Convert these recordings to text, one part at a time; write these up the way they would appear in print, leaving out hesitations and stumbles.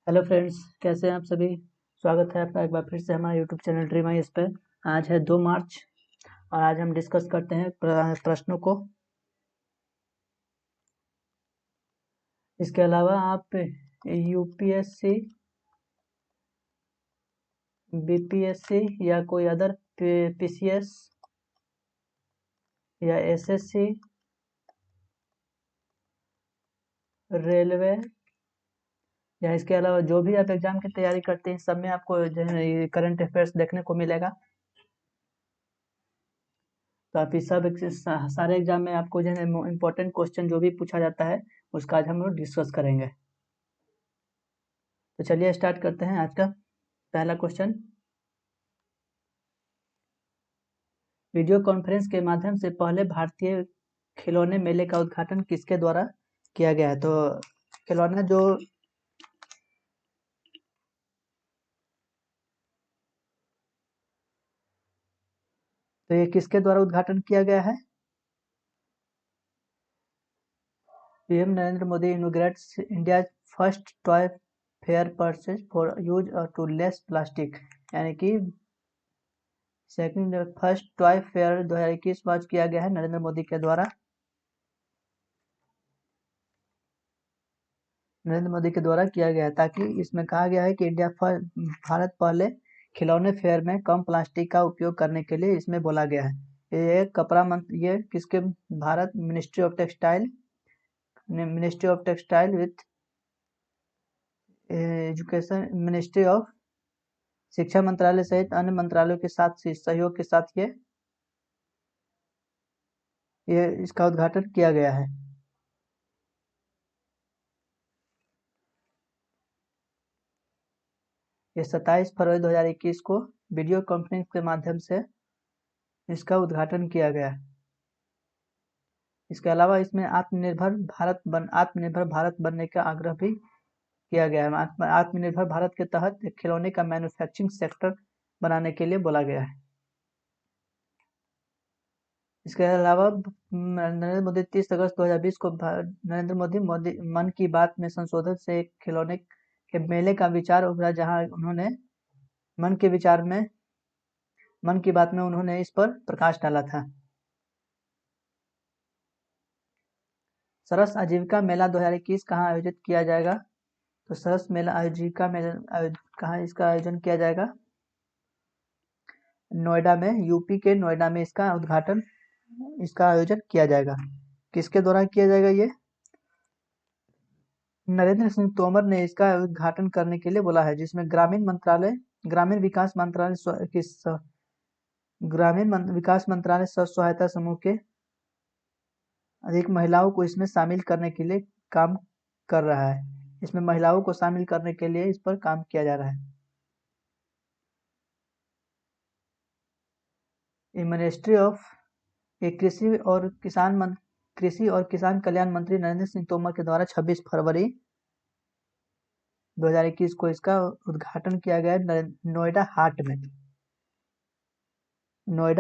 Hello friends, कैसे हैं आप सभी। स्वागत है आपका एक बार फिर से हमारे यूट्यूब चैनल ड्रीम आईएएस पे। आज है 2 मार्च और आज हम डिस्कस करते हैं प्रश्नों को। इसके अलावा आप यूपीएससी, बीपीएससी या कोई अदर पीसीएस या एसएससी, रेलवे या इसके अलावा जो भी आप एग्जाम की तैयारी करते हैं, सब में आपको जो है ये करंट अफेयर्स देखने को मिलेगा। तो आप इस सब सारे एग्जाम में आपको जो है इम्पोर्टेंट क्वेश्चन जो भी पूछा जाता है उसका आज हम लोग डिस्कस करेंगे। तो चलिए स्टार्ट करते हैं। आज का पहला क्वेश्चन, वीडियो कॉन्फ्रेंस के माध्यम से पहले भारतीय खिलौने मेले का उद्घाटन किसके द्वारा किया गया है। तो खिलौना जो तो ये किसके द्वारा उद्घाटन किया गया है। PM Narendra Modi inaugurates India first toy fair purchase for use to less plastic, यानी कि second first toy fair 2021 launch किया गया है नरेंद्र मोदी के द्वारा। नरेंद्र मोदी के द्वारा किया गया है, ताकि इसमें कहा गया है कि भारत पहले खिलौने फेयर में कम प्लास्टिक का उपयोग करने के लिए इसमें बोला गया है। ये कपड़ा मंत्री, ये किसके, Bharat ministry of textile with education, ministry of शिक्षा मंत्रालय सहित अन्य मंत्रालयों के साथ सहयोग के साथ ये इसका उद्घाटन किया गया है। ये 27 फरवरी 2021 को वीडियो कॉन्फ्रेंस के माध्यम से इसका उद्घाटन किया गया है। इसके अलावा इसमें आत्मनिर्भर भारत बनने का आग्रह भी किया गया है। आत्मनिर्भर भारत के तहत खिलौने का मैन्युफैक्चरिंग सेक्टर बनाने के लिए बोला गया है। इसके अलावा नरेंद्र मोदी 30 अगस्त 2020 को नरेंद्र मोदी मन की बात में संशोधन से एक खिलौने के मेले का विचार उभरा, जहां उन्होंने मन के विचार में मन की बात में उन्होंने इस पर प्रकाश डाला था। सरस आजीविका मेला 2021 कहाँ आयोजित किया जाएगा। तो सरस मेला आजीविका मेला कहाँ इसका आयोजन किया जाएगा। नोएडा में, यूपी के नोएडा में इसका आयोजन किया जाएगा। किसके द्वारा किया जाएगा ये। नरेंद्र सिंह तोमर ने इसका उद्घाटन करने के लिए बोला है, जिसमें ग्रामीण विकास मंत्रालय स्व सहायता समूह के अधिक महिलाओं को इसमें शामिल करने के लिए काम कर रहा है। इसमें महिलाओं को शामिल करने के लिए इस पर काम किया जा रहा है। मिनिस्ट्री ऑफ कृषि और किसान कल्याण मंत्री नरेंद्र सिंह तोमर के द्वारा 26 फरवरी 2021 को इसका उद्घाटन किया गया है। नोएडा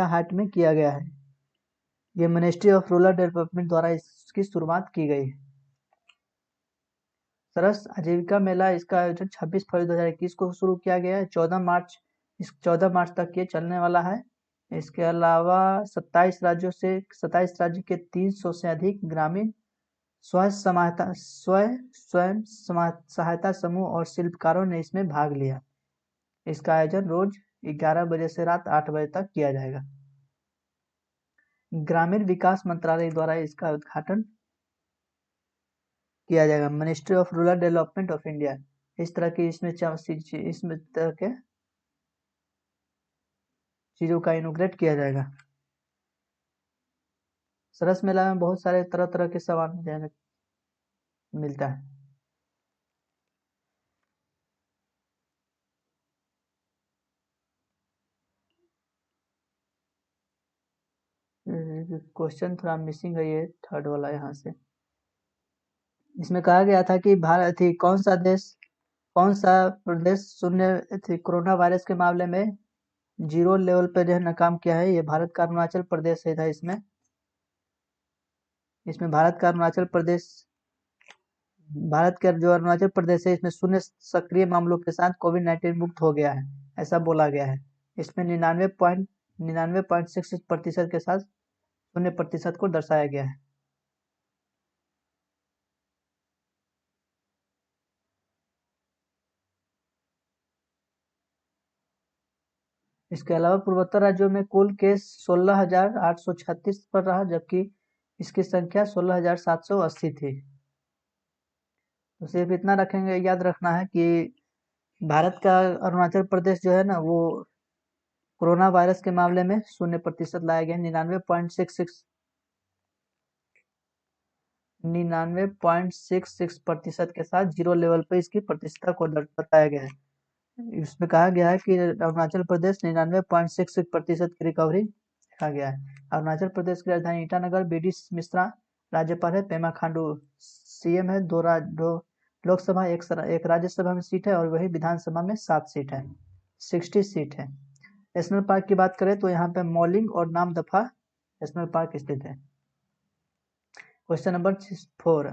हाट में किया गया है। ये मिनिस्ट्री ऑफ रूरल डेवलपमेंट द्वारा इसकी शुरुआत की गई है। सरस आजीविका मेला, इसका आयोजन 26 फरवरी 2021 को शुरू किया गया है। 14 मार्च तक ये चलने वाला है। इसके अलावा 27 राज्य के 300 से अधिक ग्रामीण स्वयं सहायता समूह और शिल्पकारों ने इसमें भाग लिया। इसका आयोजन रोज 11 बजे से रात 8 बजे तक किया जाएगा। ग्रामीण विकास मंत्रालय द्वारा इसका उद्घाटन किया जाएगा। Ministry of rural development of India, इस तरह की इसमें तरह के चीजों का इनोग्रेट किया जाएगा। सरस मेला में बहुत सारे तरह तरह के सामान मिलता है। क्वेश्चन थोड़ा मिसिंग है, ये थर्ड वाला यहाँ से। इसमें कहा गया था कि भारत थी कौन सा प्रदेश शून्य कोरोना वायरस के मामले में 0 लेवल पे जो है नाकाम किया है। ये भारत का अरुणाचल प्रदेश है था। इसमें भारत का अरुणाचल प्रदेश भारत के जो अरुणाचल प्रदेश है इसमें 0 सक्रिय मामलों के साथ कोविड-19 मुक्त हो गया है, ऐसा बोला गया है। इसमें 99.66% के साथ 0% को दर्शाया गया है। इसके अलावा पूर्वोत्तर राज्यों में कुल केस 16,836 पर रहा, जबकि इसकी संख्या 16,780 थी। तो सिर्फ इतना रखेंगे, याद रखना है कि भारत का अरुणाचल प्रदेश जो है ना, वो कोरोना वायरस के मामले में 0% लाया गया। 99.66% के साथ 0 लेवल पर इसकी प्रतिशतता को बताया गया है। इसमें कहा गया है कि अरुणाचल प्रदेश 99.66% की रिकवरी देखा गया है। अरुणाचल प्रदेश की राजधानी ईटानगर। बी डी मिश्रा राज्यपाल है। पेमा खांडू सीएम है। दो लोकसभा एक राज्यसभा में सीट है और वही विधानसभा में 7 सीट है, 60 सीट है। नेशनल पार्क की बात करें तो यहाँ पे मौलिंग और नामदफा नेशनल पार्क स्थित है। क्वेश्चन नंबर 4,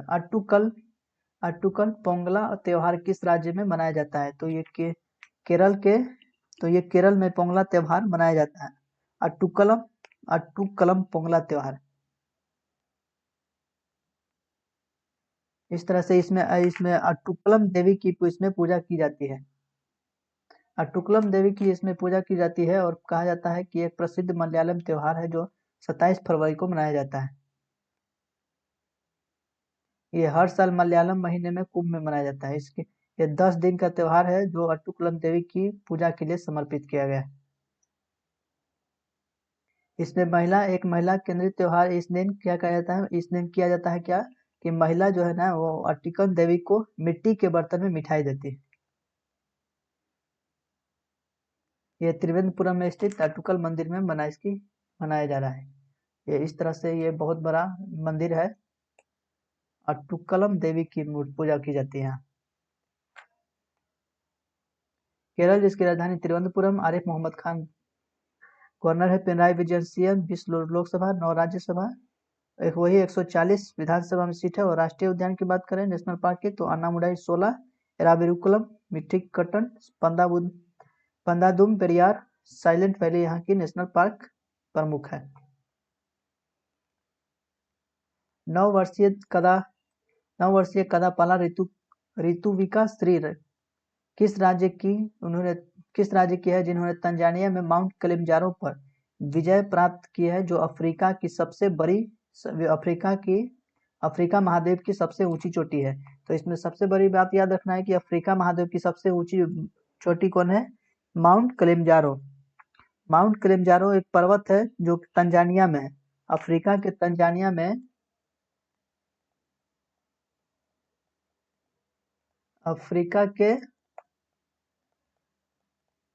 अट्टुकल पोंगला त्योहार किस राज्य में मनाया जाता है? तो ये केरल में पोंगला त्योहार मनाया जाता है। अट्टुकलम पोंगला त्योहार। इस तरह से इसमें अट्टुकलम देवी की इसमें पूजा की जाती है। अट्टुकलम देवी की इसमें पूजा की जाती है और कहा जाता है कि एक प्रसिद्ध मलयालम त्योहार है जो 27 फरवरी को मनाया जाता है। ये हर साल मलयालम महीने में कुंभ में मनाया जाता है। ये 10 दिन का त्योहार है जो अट्टुकलम देवी की पूजा के लिए समर्पित किया गया है। इसमें एक महिला केंद्रित त्योहार। इस दिन क्या कहा जाता है? इस दिन किया जाता है क्या कि महिला जो है ना, वो अट्टिकल देवी को मिट्टी के बर्तन में मिठाई देती है। ये त्रिवेंद्रपुरम में स्थित अट्टुकल मंदिर में मनाया जा रहा है। ये इस तरह से ये बहुत बड़ा मंदिर है। अट्टुकलम देवी की पूजा की जाती है यहाँ। केरल, जिसकी राजधानी तिरुवनंतपुरम। आरिफ मोहम्मद खान गवर्नर है। पिनराई विजयन सीएम। 20 लोकसभा, 9 राज्यसभा, वही 140 विधानसभा में सीट है। और राष्ट्रीय उद्यान की बात करें नेशनल पार्क की तो अन्नामुडाई 16, एराविकुलम, मिट्टिकट्टन, पंदादुम पेरियार, साइलेंट वैली यहाँ की नेशनल पार्क प्रमुख है। 9 वर्षीय कदापाला ऋतुविका श्री किस राज्य की है जिन्होंने तंजानिया में माउंट किलिमंजारो पर विजय प्राप्त की है, जो अफ्रीका महाद्वीप की सबसे ऊंची चोटी है। तो इसमें सबसे बड़ी बात याद रखना है कि अफ्रीका महाद्वीप की सबसे ऊंची चोटी कौन है? Mount Kilimanjaro. माउंट किलिमंजारो एक पर्वत है जो तंजानिया में है। अफ्रीका के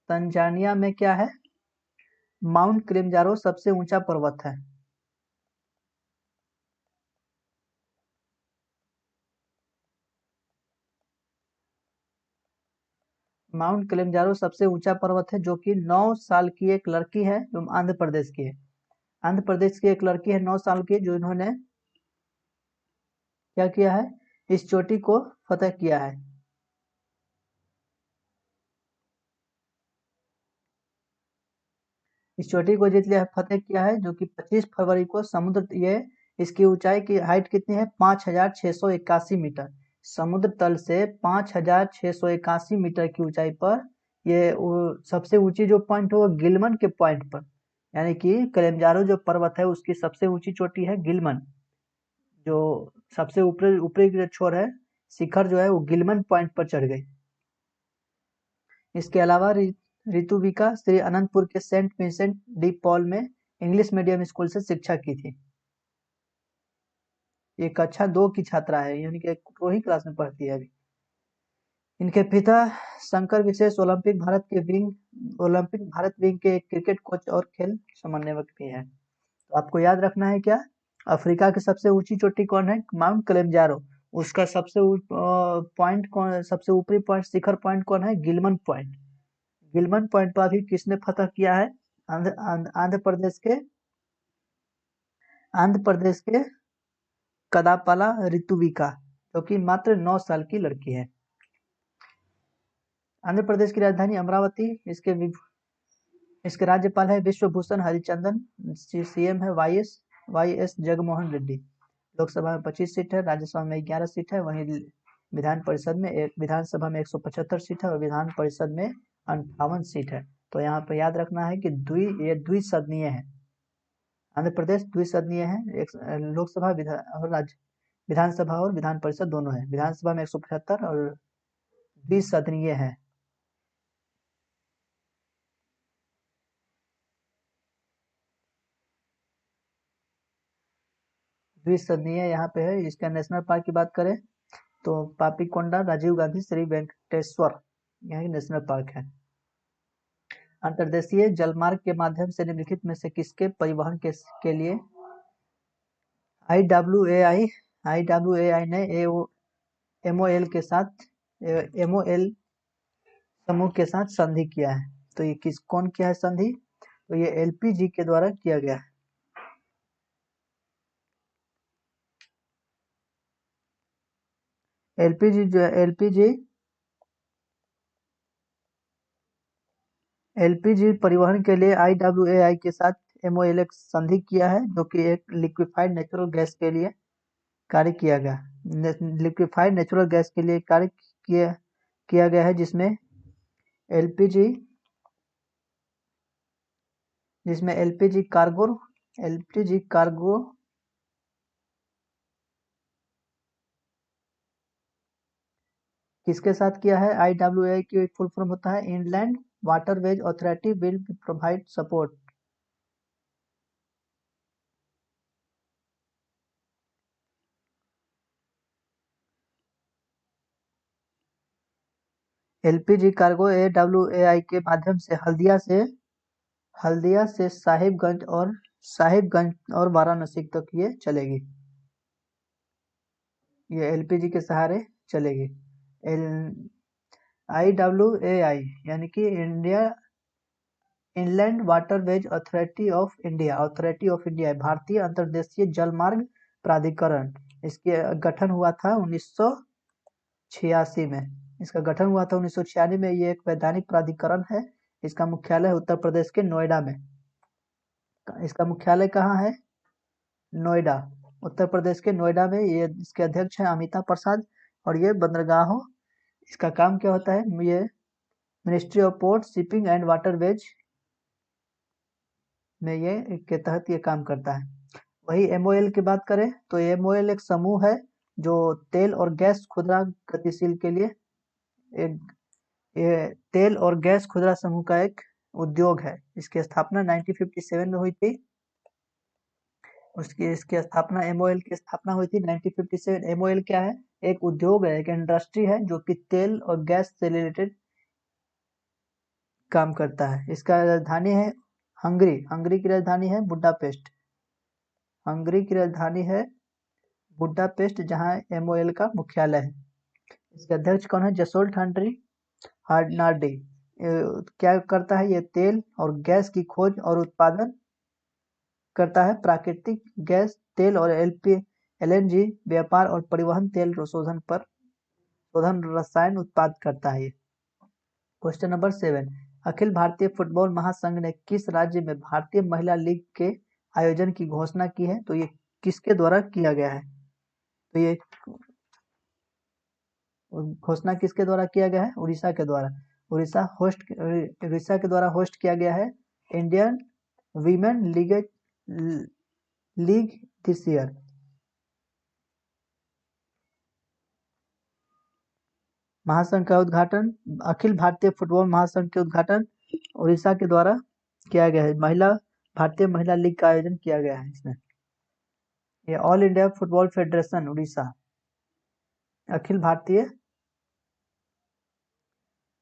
तंजानिया में क्या है? माउंट किलिमंजारो सबसे ऊंचा पर्वत है। माउंट किलिमंजारो सबसे ऊंचा पर्वत है, जो कि 9 साल की एक लड़की है जो आंध्र प्रदेश की है। आंध्र प्रदेश की एक लड़की है 9 साल की, जो इन्होंने क्या किया है? इस चोटी को फतह किया है। इस चोटी को फतेह किया है, जो कि 25 फरवरी को इसकी ऊंचाई की हाइट कितनी है? 5,681 मीटर। समुद्र तल से 5,681 मीटर की ऊंचाई पर ये सबसे ऊंची जो पॉइंट हो गिलमन के पॉइंट पर, यानी कि किलिमंजारो जो पर्वत है उसकी सबसे ऊंची चोटी है गिलमन, जो सबसे ऊपरी जो छोर है, शिखर जो है वो गिलमन पॉइंट पर चढ़ गई। इसके अलावा ऋतुविका श्री अनंतपुर के सेंट विंसेंट डी पॉल में इंग्लिश मीडियम स्कूल से शिक्षा की थी। ये कक्षा 2 की छात्रा है, यानी कि 2 क्लास में पढ़ती है अभी। इनके पिता शंकर विशेष ओलंपिक भारत विंग के एक क्रिकेट कोच और खेल समन्वयक भी है। तो आपको याद रखना है क्या? अफ्रीका की सबसे ऊंची चोटी कौन है? Mount Kilimanjaro. उसका सबसे ऊपरी पॉइंट, शिखर पॉइंट कौन है? गिलमन पॉइंट। गिलमन पॉइंट पर अभी किसने फतह किया है? आंध्र प्रदेश के कदापाला ऋतुविका, जो कि मात्र 9 साल की लड़की है। आंध्र प्रदेश की राजधानी अमरावती। इसके राज्यपाल है विश्वभूषण हरिचंदन। सीएम है वाई एस जगनमोहन रेड्डी। लोकसभा में 25 सीट है, राज्यसभा में 11 सीट है, वहीं विधानसभा में 175 सीट है और विधान परिषद में 58 सीट है। तो यहाँ पे याद रखना है कि ये द्विसदनीय है। आंध्र प्रदेश द्विसदनीय है। एक लोकसभा विधानसभा और विधान परिषद दोनों है। विधानसभा में 175 और द्विसदनीय है। द्विसदनीय यहाँ पे है। इसका नेशनल पार्क की बात करें तो पापीकोंडा राजीव गांधी श्री वेंकटेश्वर यहाँ नेशनल पार्क है। अंतर्देशीय जलमार्ग के माध्यम से निम्नलिखित में से किसके परिवहन के लिए आईडब्ल्यूएआई ने एमओएल समूह के साथ संधि किया है। तो ये कौन किया है संधि? तो ये एलपीजी के द्वारा किया गया है। एलपीजी जो है एलपीजी परिवहन के लिए आईडब्ल्यूएआई के साथ एमओएल एक संधि किया है, जो कि एक लिक्विफाइड नेचुरल गैस के लिए कार्य किया गया। लिक्विफाइड नेचुरल गैस के लिए कार्य किया गया है, जिसमें एलपीजी कार्गो किसके साथ किया है? आईडब्ल्यूआई की फुल फॉर्म होता है inland waterways authority will provide support. LPG cargo AWAI के माध्यम से हल्दिया से साहिबगंज और वाराणसी तक ये चलेगी। ये एलपीजी के सहारे चलेगी। आईडब्ल्यूएआई यानी कि India inland waterways authority of India भारतीय अंतर्देशीय जलमार्ग प्राधिकरण। इसके गठन हुआ था 1986 में। इसका गठन हुआ था 1996 में। ये एक वैधानिक प्राधिकरण है। इसका मुख्यालय उत्तर प्रदेश के नोएडा में। इसका मुख्यालय कहाँ है? नोएडा, उत्तर प्रदेश के नोएडा में। ये इसके अध्यक्ष हैं अमिताभ प्रसाद और ये बंदरगाहों। इसका काम क्या होता है? ये ministry of port shipping and waterways में ये के तहत ये काम करता है। वही एमओएल की बात करें तो एमओएल एक समूह है जो तेल और गैस खुदरा गतिशील के लिए ये तेल और गैस खुदरा समूह का एक उद्योग है। इसकी स्थापना 1957 में हुई थी। इसकी स्थापना एमओएल की स्थापना हुई थी 1957। एमओएल क्या है? एक उद्योग है, एक इंडस्ट्री है जो कि तेल और गैस से रिलेटेड काम करता है। इसका राजधानी है हंगरी की राजधानी है बुडापेस्ट। जहां एमओएल का मुख्यालय है। इसके अध्यक्ष कौन है? जसोल्ट हार्नार्डी। क्या करता है? ये तेल और गैस की खोज और उत्पादन करता है। प्राकृतिक गैस, तेल और एलएनजी व्यापार और परिवहन, तेल शोधन रसायन उत्पाद करता है। Question number 7, Akhil Bharatiya football महासंघ ने किस राज्य में भारतीय महिला लीग के आयोजन की घोषणा की है? तो ये किसके द्वारा किया गया है? तो ये घोषणा किसके द्वारा किया गया है? उड़ीसा के द्वारा। उड़ीसा के द्वारा होस्ट किया गया है Indian women league this year. महासंघ का उद्घाटन, अखिल भारतीय फुटबॉल महासंघ के उद्घाटन उड़ीसा के द्वारा किया गया है। भारतीय महिला लीग का आयोजन किया गया है इसमें। ये all India football federation Orissa, अखिल भारतीय।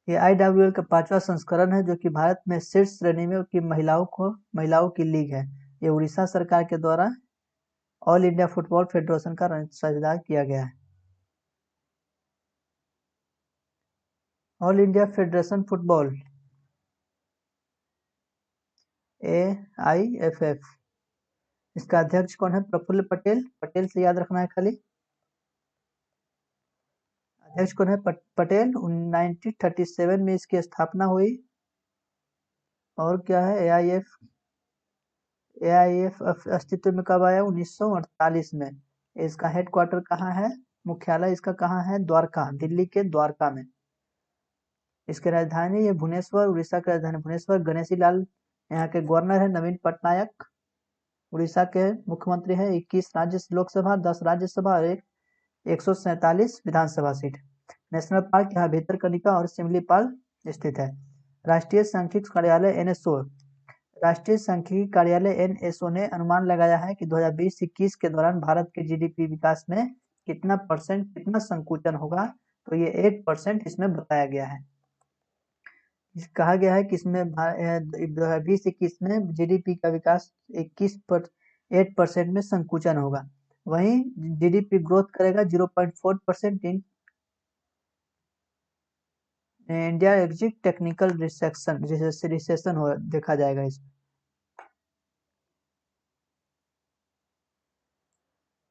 ये आईडब्ल्यूएल का 5वां संस्करण है, जो कि भारत में शीर्ष श्रेणी में की महिलाओं की लीग है। ये उड़ीसा सरकार के द्वारा ऑल इंडिया फुटबॉल फेडरेशन का साझेदार किया गया है। All India federation football AIFF। इसका अध्यक्ष कौन है? प्रफुल्ल पटेल। पटेल से याद रखना है खाली। अध्यक्ष कौन है? पटेल। 1937 में इसकी स्थापना हुई। और क्या है? एआईएफ अस्तित्व में कब आया? 1948 में। इसका हेडक्वार्टर कहाँ है? मुख्यालय इसका कहाँ है? द्वारका, दिल्ली के द्वारका में। इसकी राजधानी है भुवनेश्वर, उड़ीसा की राजधानी भुवनेश्वर। गणेशी लाल यहाँ के गवर्नर है। नवीन पटनायक उड़ीसा के मुख्यमंत्री है। 21 राज्य लोकसभा, 10 राज्यसभा और 147 विधानसभा सीट। नेशनल पार्क यहाँ भितरकनिका और सिमलीपाल स्थित है। राष्ट्रीय सांख्यिकी कार्यालय एनएसओ राष्ट्रीय सांख्यिकी कार्यालय एनएसओ ने अनुमान लगाया है कि 2020-21 के दौरान भारत के जीडीपी विकास में कितना संकुचन होगा। तो ये 8% इसमें बताया गया है। कहा गया है कि इसमें 2020-21 में जीडीपी का विकास 8% में संकुचन होगा। वहीं जीडीपी ग्रोथ करेगा 0.4% in India exit technical recession हो देखा जाएगा इसमें।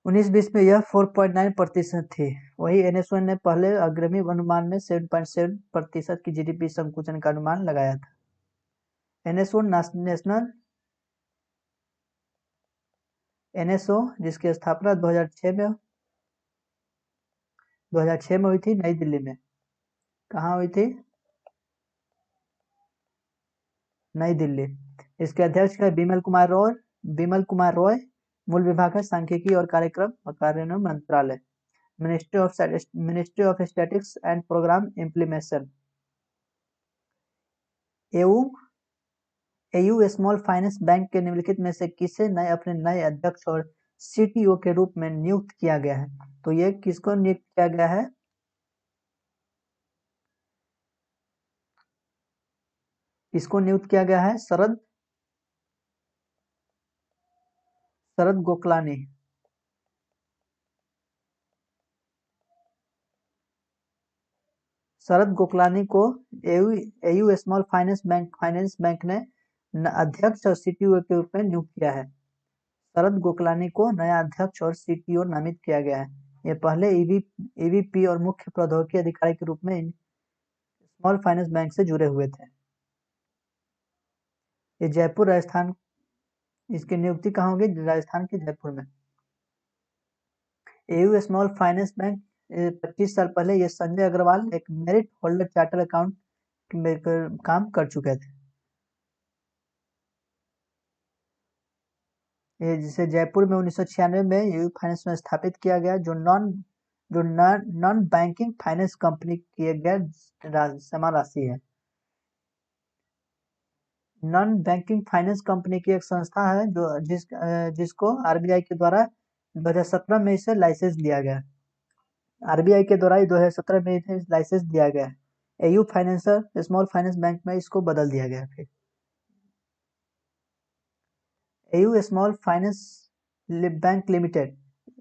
19-20 में यह 4.9% थी। वही एनएसओ ने पहले अग्रिमी अनुमान में 7.7% की जीडीपी संकुचन का अनुमान लगाया था। एनएसओ जिसकी स्थापना 2006 में हुई थी, नई दिल्ली में। कहाँ हुई थी? नई दिल्ली। इसके अध्यक्ष है बिमल कुमार रॉय। मूल विभाग है सांख्यिकी और कार्यक्रम और कार्यान्वयन मंत्रालय। Ministry of statistics and programme implementation. AU small finance bank के निम्नलिखित में से किसे अपने नए अध्यक्ष और सीटीओ के रूप में नियुक्त किया गया है? तो ये किसको नियुक्त किया गया है? इसको नियुक्त किया गया है शरद गोकलानी। शरद गोकलानी को एयू स्मॉल फाइनेंस बैंक ने अध्यक्ष और सीटीओ के रूप में नियुक्त किया है। शरद गोकलानी को नया अध्यक्ष और सीटीओ नामित किया गया है। ये पहले ईवीपी और मुख्य प्रौद्योगिकी अधिकारी के रूप में स्मॉल फाइनेंस बैंक से जुड़े हुए थे। ये जयपुर राजस्थान, इसकी नियुक्ति कहाँ होगी? राजस्थान के जयपुर में। एयू स्मॉल फाइनेंस बैंक 25 साल पहले ये संजय अग्रवाल एक मेरिट होल्डर चार्टर अकाउंट काम कर चुके थे। ये जिसे जयपुर में 1996 में एयू फाइनेंस में स्थापित किया गया, जो नॉन बैंकिंग फाइनेंस कंपनी किए गए समान राशि है। नॉन बैंकिंग फाइनेंस कंपनी की एक संस्था है जिसको आरबीआई के द्वारा 2017 में इसे लाइसेंस दिया गया। आरबीआई के द्वारा 2017 में इसे लाइसेंस दिया गया है। AU financier small finance bank में इसको बदल दिया गया। फिर AU small finance bank limited,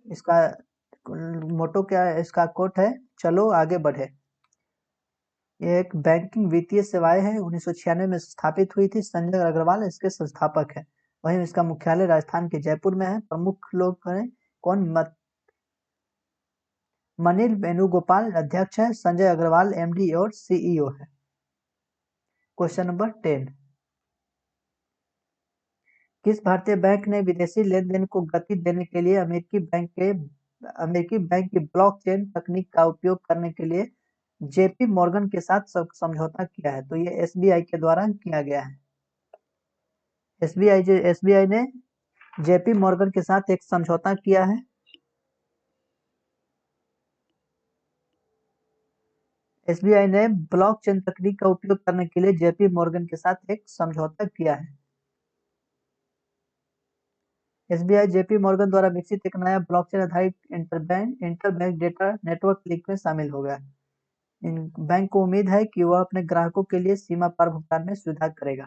इसका मोटो क्या है? इसका कोट है चलो आगे बढ़े। ये एक बैंकिंग वित्तीय सेवाएं है। 1996 में स्थापित हुई थी। संजय अग्रवाल इसके संस्थापक है। वहीं इसका मुख्यालय राजस्थान के जयपुर में है। प्रमुख लोग हैं कौन? मनिल वेणुगोपाल अध्यक्ष है। संजय अग्रवाल एमडी और सीईओ है। क्वेश्चन नंबर 10, किस भारतीय बैंक ने विदेशी लेनदेन को गति देने के लिए अमेरिकी बैंक की ब्लॉकचेन तकनीक का उपयोग करने के लिए जेपी मॉर्गन के साथ समझौता किया है? तो ये एसबीआई के द्वारा किया गया है। एसबीआई ने जेपी मॉर्गन के साथ एक समझौता किया है। एसबीआई ने ब्लॉकचेन तकनीक का उपयोग करने के लिए जेपी मॉर्गन के साथ एक समझौता किया है। एसबीआई जेपी मॉर्गन द्वारा विकसित एक नया ब्लॉकचेन आधारित इंटरबैंक डेटा नेटवर्क लिंक में शामिल हो गया। बैंक को उम्मीद है कि वह अपने ग्राहकों के लिए सीमा पार भुगतान में सुधार करेगा।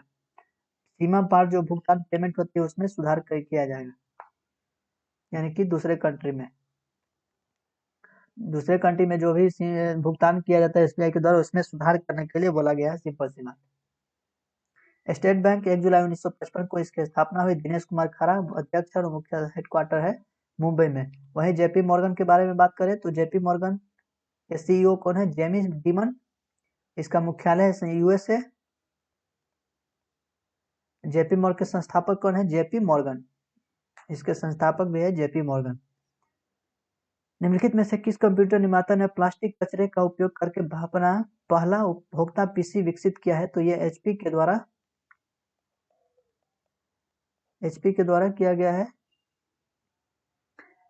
सीमा पार जो भुगतान पेमेंट होती है उसमें सुधार किया जाएगा, यानी कि दूसरे कंट्री में जो भी भुगतान किया जाता है एसबीआई के द्वारा, उसमें सुधार करने के लिए बोला गया है। सिंपल सी बात। स्टेट बैंक 1 जुलाई 1955 को इसकी स्थापना हुई। दिनेश कुमार खरा अध्यक्ष और मुख्य हेडक्वार्टर है मुंबई में। वहीं जेपी मॉर्गन के बारे में बात करें तो जेपी मॉर्गन ये CEO कौन है? Jamie Dimon. इसका मुख्यालय है USA। जेपी मॉर्गन के संस्थापक कौन है? JP Morgan. इसके संस्थापक भी है जेपी मॉर्गन। निम्नलिखित में से किस कंप्यूटर निर्माता ने प्लास्टिक कचरे का उपयोग करके अपना पहला उपभोक्ता पीसी विकसित किया है? तो ये HP के द्वारा किया गया है।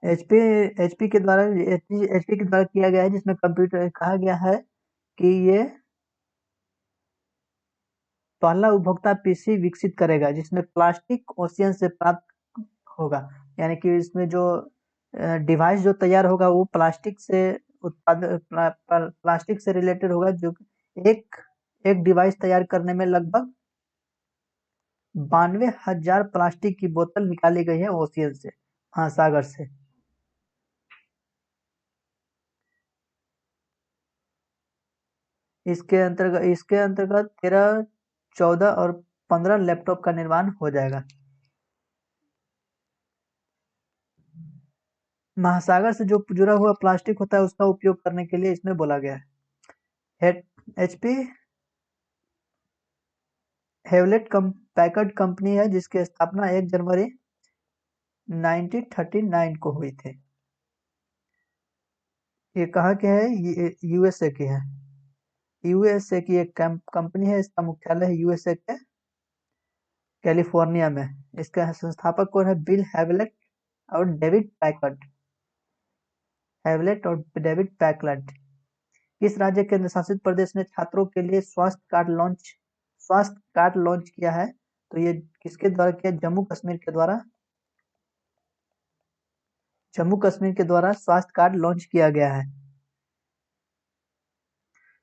HP के द्वारा किया गया है, जिसमें कंप्यूटर कहा गया है कि ये पहला उपभोक्ता पीसी विकसित करेगा जिसमें प्लास्टिक ओशियन से प्राप्त होगा, यानी कि इसमें जो डिवाइस जो तैयार होगा वो प्लास्टिक से प्लास्टिक से रिलेटेड होगा, जो एक एक डिवाइस तैयार करने में लगभग 92,000 प्लास्टिक की बोतल निकाली गई है ओशियन से, महासागर से। इसके अंतर्गत 13, 14 और 15 लैपटॉप का निर्माण हो जाएगा। महासागर से जो जुड़ा हुआ प्लास्टिक होता है उसका उपयोग करने के लिए इसमें बोला गया है। HP हेवलेट पैकर्ड कंपनी है जिसकी स्थापना 1 जनवरी 1939 को हुई थी। ये कहाँ के है? ये USA की है। USA की एक कंपनी है, इसका मुख्यालय है USA के कैलिफोर्निया में। इसका संस्थापक कौन है? बिल हेवलेट और डेविड पैकर्ड। David Packard. किस राज्य केंद्र शासित प्रदेश ने छात्रों के लिए स्वास्थ्य कार्ड लॉन्च किया है? तो ये किसके द्वारा किया? जम्मू कश्मीर के द्वारा स्वास्थ्य कार्ड लॉन्च किया गया है।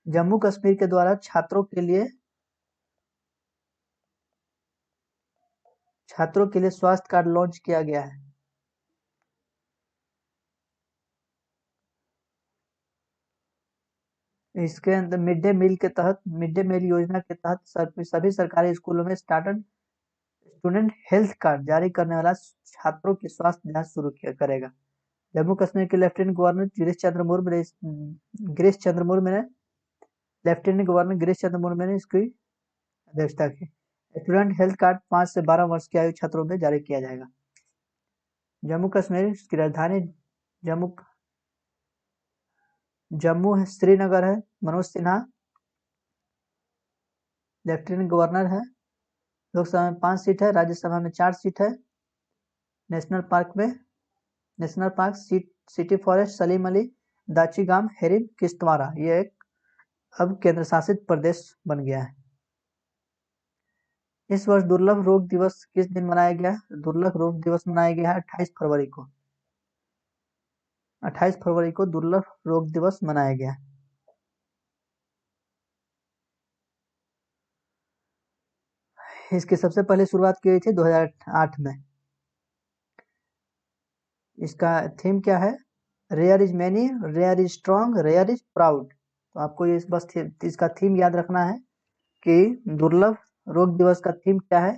जम्मू कश्मीर के द्वारा छात्रों के लिए स्वास्थ्य कार्ड लॉन्च किया गया है। इसके अंदर मिड डे मील योजना के तहत सभी सरकारी स्कूलों में स्टूडेंट हेल्थ कार्ड जारी करने वाला छात्रों की स्वास्थ्य जांच शुरू करेगा। जम्मू कश्मीर के लेफ्टिनेंट गवर्नर गिरीश चंद्र मुर्मू ने इसकी अध्यक्षता की। स्टूडेंट हेल्थ कार्ड 5 से 12 वर्ष की आयु छात्रों में जारी किया जाएगा। जम्मू कश्मीर की राजधानी जम्मू श्रीनगर है। मनोज सिन्हा लेफ्टिनेंट गवर्नर है। लोकसभा में 5 सीट है, राज्यसभा में 4 सीट है। National park city forest Salim Ali, Dachigam, Herim, Kishtwara ये एक अब केंद्र शासित प्रदेश बन गया है। इस वर्ष दुर्लभ रोग दिवस किस दिन मनाया गया? दुर्लभ रोग दिवस मनाया गया है 28 फरवरी को। 28 फरवरी को दुर्लभ रोग दिवस मनाया गया। इसकी सबसे पहले शुरुआत की गई थी 2008 में। इसका थीम क्या है? Rear is many, rear is strong, rear is proud. तो आपको ये बस इसका थीम याद रखना है कि दुर्लभ रोग दिवस का थीम क्या है।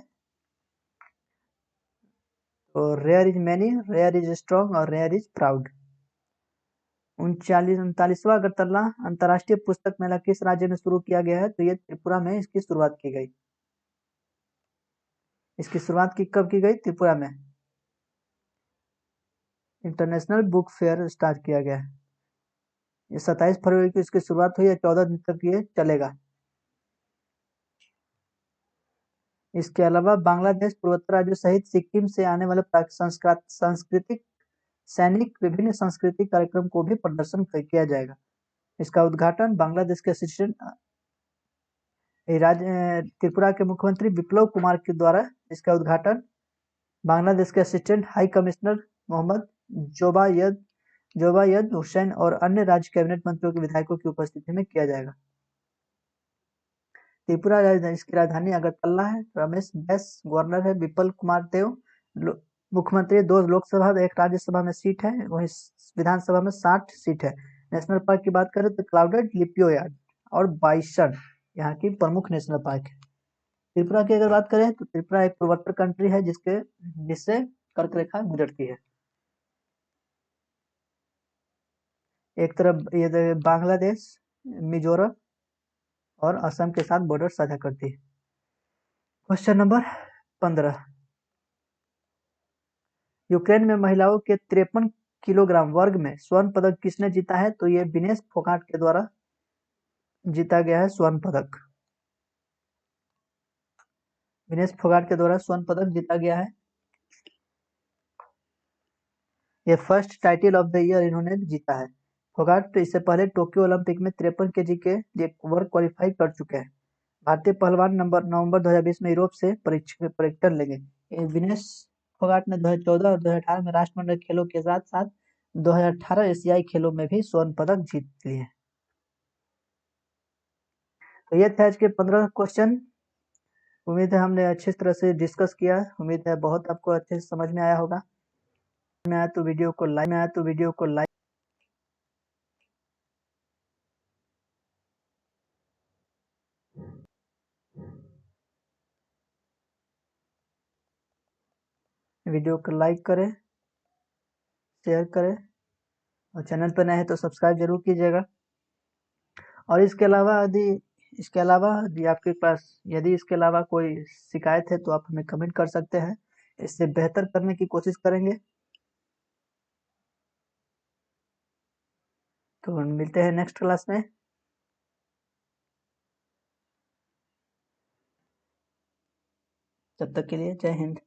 तो rear is many, rear is strong और रेयर इज प्राउड। 39वां अगरतला अंतर्राष्ट्रीय पुस्तक मेला किस राज्य में शुरू किया गया है? तो ये त्रिपुरा में इसकी शुरुआत की गई। इसकी शुरुआत कब की गई? त्रिपुरा में। इंटरनेशनल बुक फेयर स्टार्ट किया गया है। ये 27 फरवरी को इसकी शुरुआत हुई है, 14 दिन तक ये चलेगा। इसके अलावा बांग्लादेश, पूर्वोत्तर राज्यों सहित सिक्किम से आने वाले सांस्कृतिक सैनिक विभिन्न सांस्कृतिक कार्यक्रम को भी प्रदर्शन किया जाएगा। इसका उद्घाटन बांग्लादेश के असिस्टेंट त्रिपुरा के मुख्यमंत्री विप्लव कुमार के द्वारा इसका उद्घाटन बांग्लादेश के assistant high commissioner Mohammad Jobayed Hussain और अन्य राज्य कैबिनेट मंत्रियों के विधायकों की उपस्थिति में किया जाएगा। त्रिपुरा इसकी राजधानी अगरतला है। रमेश बैस गवर्नर है। विप्लव कुमार देव मुख्यमंत्री। 2 लोकसभा 1 राज्यसभा में सीट है, वही विधानसभा में 60 सीट है। नेशनल पार्क की बात करें तो क्लाउडेड लिपियोयार्ड और बाइसन यहाँ की प्रमुख नेशनल पार्क है। त्रिपुरा की अगर बात करें तो त्रिपुरा एक पूर्वोत्तर कंट्री है जिससे कर्क रेखा गुजरती है। एक तरफ ये बांग्लादेश, मिजोरम और असम के साथ बॉर्डर साझा करती है। क्वेश्चन नंबर 15, यूक्रेन में महिलाओं के 53 किलोग्राम वर्ग में स्वर्ण पदक किसने जीता है? तो ये विनेश फोगाट के द्वारा जीता गया है स्वर्ण पदक। विनेश फोगाट के द्वारा स्वर्ण पदक जीता गया है। ये first title of the year इन्होंने जीता है। फोगाट इससे पहले टोक्यो ओलंपिक में 53 केजी के वर्ग क्वालिफाई कर चुके हैं। भारतीय पहलवान नवंबर 2020 में यूरोप से प्रशिक्षण लेंगे। विनेश फोगाट ने 2014 और 2018 में राष्ट्रमंडल खेलों के साथ साथ 2018 एशियाई खेलों में भी स्वर्ण पदक जीत लिए। तो ये थे आज के 15 क्वेश्चन। उम्मीद है हमने अच्छी तरह से डिस्कस किया। उम्मीद है बहुत आपको अच्छे से समझ में आया होगा। में आया तो वीडियो को लाइक करें, शेयर करें और चैनल पर नए हैं तो सब्सक्राइब जरूर कीजिएगा। और इसके अलावा यदि इसके अलावा कोई शिकायत है तो आप हमें कमेंट कर सकते हैं। इससे बेहतर करने की कोशिश करेंगे। तो मिलते हैं नेक्स्ट क्लास में। तब तक के लिए जय हिंद।